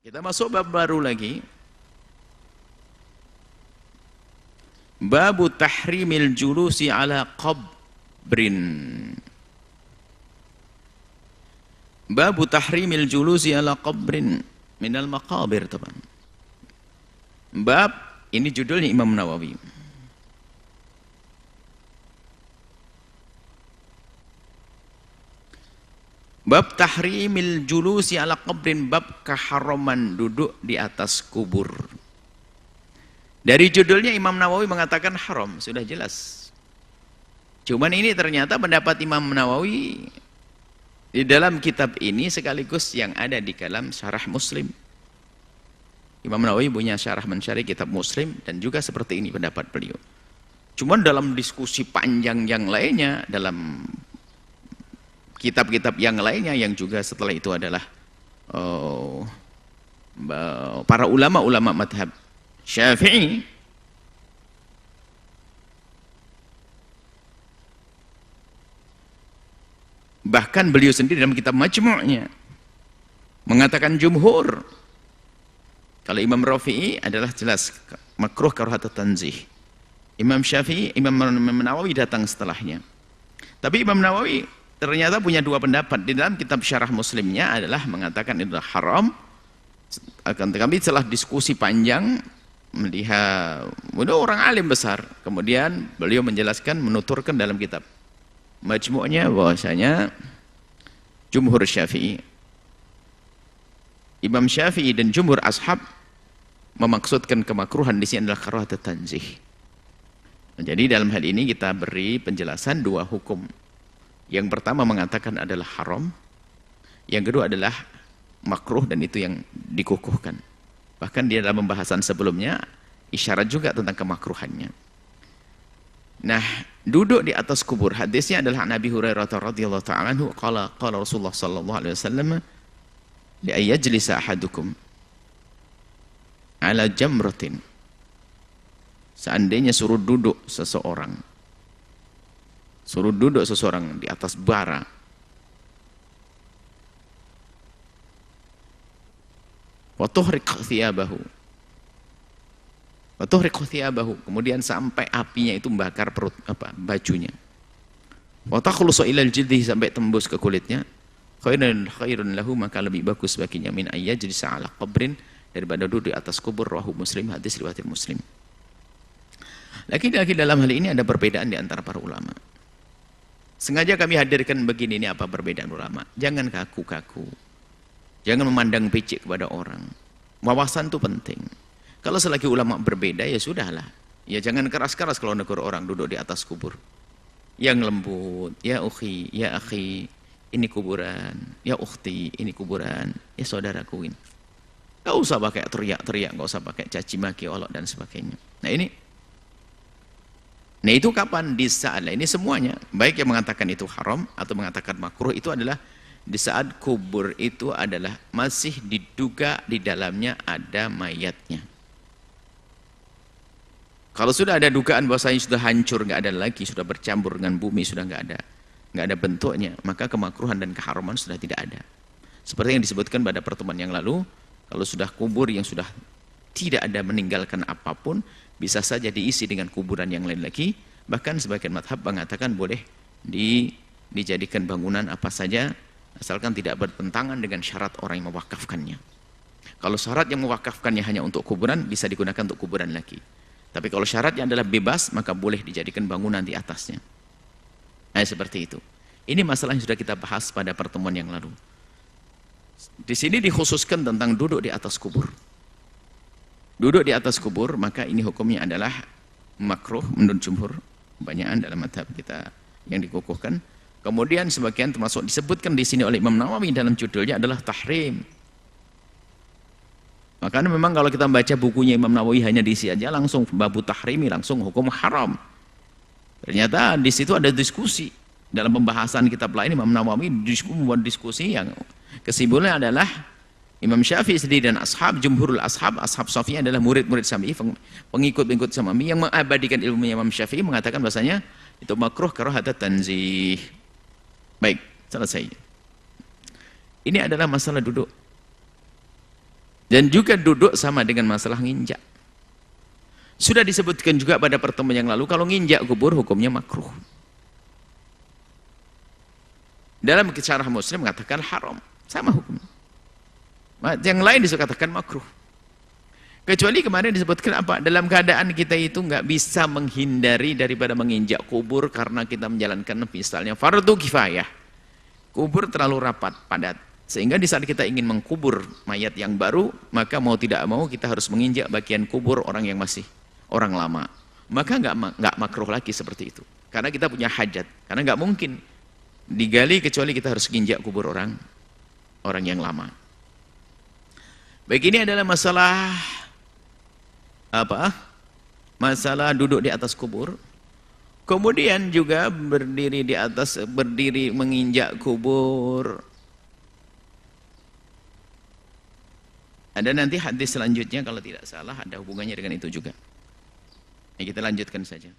Kita masuk bab baru lagi. Babu tahrimil julusi ala qabrin. Babu tahrimil julusi ala qabrin minal maqabir, teman. Bab ini judulnya Imam Nawawi. Bab tahrimil julusi ala qabrin, bab keharaman duduk di atas kubur. Dari judulnya Imam Nawawi mengatakan haram, sudah jelas. Cuman ini ternyata pendapat Imam Nawawi di dalam kitab ini sekaligus yang ada di dalam syarah Muslim. Imam Nawawi punya syarah mensyarih kitab Muslim dan juga seperti ini pendapat beliau. Cuman dalam diskusi panjang yang lainnya, dalam kitab-kitab yang lainnya yang juga setelah itu adalah para ulama-ulama madhab Syafi'i, bahkan beliau sendiri dalam kitab Majmu'nya mengatakan jumhur kalau Imam Rafi'i adalah jelas makruh karahatut tanzih. Imam Syafi'i, Imam Nawawi datang setelahnya. Tapi Imam Nawawi ternyata punya dua pendapat. Di dalam kitab syarah Muslimnya adalah mengatakan itu adalah haram. Akan tetapi setelah diskusi panjang, melihat udah orang alim besar, kemudian beliau menjelaskan, menuturkan dalam kitab Majmu'nya bahwasanya jumhur Syafi'i, Imam Syafi'i dan jumhur ashab memaksudkan kemakruhan di sini adalah karahatut tanzih. Jadi dalam hal ini kita beri penjelasan dua hukum. Yang pertama mengatakan adalah haram, yang kedua adalah makruh dan itu yang dikukuhkan. Bahkan di dalam pembahasan sebelumnya isyarat juga tentang kemakruhannya. Nah, duduk di atas kubur, hadisnya adalah Nabi Hurairah radhiyallahu ta'ala anhu qala Rasulullah sallallahu alaihi wasallam li ayajlisa ahadukum ala jamratin. Seandainya suruh duduk seseorang di atas bara, wa tuhriq thiyabahu, kemudian sampai apinya itu membakar perut bajunya, wa takhlusu ilal jildi, sampai tembus ke kulitnya, khairun lahu, maka lebih bagus baginya min ayyajlisa ala qabrin, daripada duduk di atas kubur. Rawahu Muslim, hadis riwayat Muslim. Lagi dalam hal ini ada perbedaan di antara para ulama. Sengaja kami hadirkan begini, ini apa perbedaan ulama. Jangan kaku-kaku, jangan memandang picik kepada orang. Wawasan itu penting. Kalau selagi ulama berbeda ya sudahlah, ya jangan keras-keras kalau negur orang duduk di atas kubur. Yang lembut, ya ukhi, ya akhi, ini kuburan, ya ukhti, ini kuburan, ya saudaraku ini. Gak usah pakai teriak-teriak, gak usah pakai caci maki, olok dan sebagainya. Nah itu kapan? Di saat ini semuanya, baik yang mengatakan itu haram atau mengatakan makruh, itu adalah di saat kubur itu adalah masih diduga di dalamnya ada mayatnya. Kalau sudah ada dugaan bahwasanya sudah hancur, nggak ada lagi, sudah bercampur dengan bumi, sudah nggak ada bentuknya, maka kemakruhan dan keharaman sudah tidak ada. Seperti yang disebutkan pada pertemuan yang lalu, kalau sudah kubur yang sudah tidak ada meninggalkan apapun, bisa saja diisi dengan kuburan yang lain lagi. Bahkan sebagian madhab mengatakan boleh dijadikan bangunan apa saja, asalkan tidak bertentangan dengan syarat orang yang mewakafkannya. Kalau syarat yang mewakafkannya hanya untuk kuburan, bisa digunakan untuk kuburan lagi. Tapi kalau syaratnya adalah bebas, maka boleh dijadikan bangunan di atasnya. Nah, seperti itu. Ini masalah yang sudah kita bahas pada pertemuan yang lalu. Di sini dikhususkan tentang duduk di atas kubur. Duduk di atas kubur, maka ini hukumnya adalah makruh menurut jumhur, kebanyakan dalam madhab kita yang dikukuhkan. Kemudian sebagian termasuk disebutkan di sini oleh Imam Nawawi dalam judulnya adalah tahrim. Makanya memang kalau kita baca bukunya Imam Nawawi hanya diisi aja langsung babu tahrimi, langsung hukum haram. Ternyata di situ ada diskusi. Dalam pembahasan kitab lain Imam Nawawi membuat diskusi yang kesimpulannya adalah Imam Syafi'i sendiri dan ashab, jumhurul ashab Syafi'i adalah murid-murid Syafi'i, pengikut-pengikut Syafi'i yang mengabadikan ilmu Imam Syafi'i mengatakan bahasanya itu makruh karahatut tanzih. Baik, selesai. Ini adalah masalah duduk. Dan juga duduk sama dengan masalah nginjak. Sudah disebutkan juga pada pertemuan yang lalu, kalau nginjak kubur hukumnya makruh. Dalam syarah Muslim mengatakan haram, sama hukum. Yang lain dikatakan makruh. Kecuali kemarin disebutkan apa? Dalam keadaan kita itu nggak bisa menghindari daripada menginjak kubur karena kita menjalankan misalnya fardu kifayah. Kubur terlalu rapat, padat. Sehingga di saat kita ingin mengkubur mayat yang baru, maka mau tidak mau kita harus menginjak bagian kubur orang yang masih orang lama. Maka nggak makruh lagi seperti itu. Karena kita punya hajat. Karena nggak mungkin digali kecuali kita harus menginjak kubur orang yang lama. Baik, ini adalah masalah apa? Masalah duduk di atas kubur. Kemudian juga berdiri menginjak kubur. Ada nanti hadis selanjutnya kalau tidak salah ada hubungannya dengan itu juga. Ya, kita lanjutkan saja.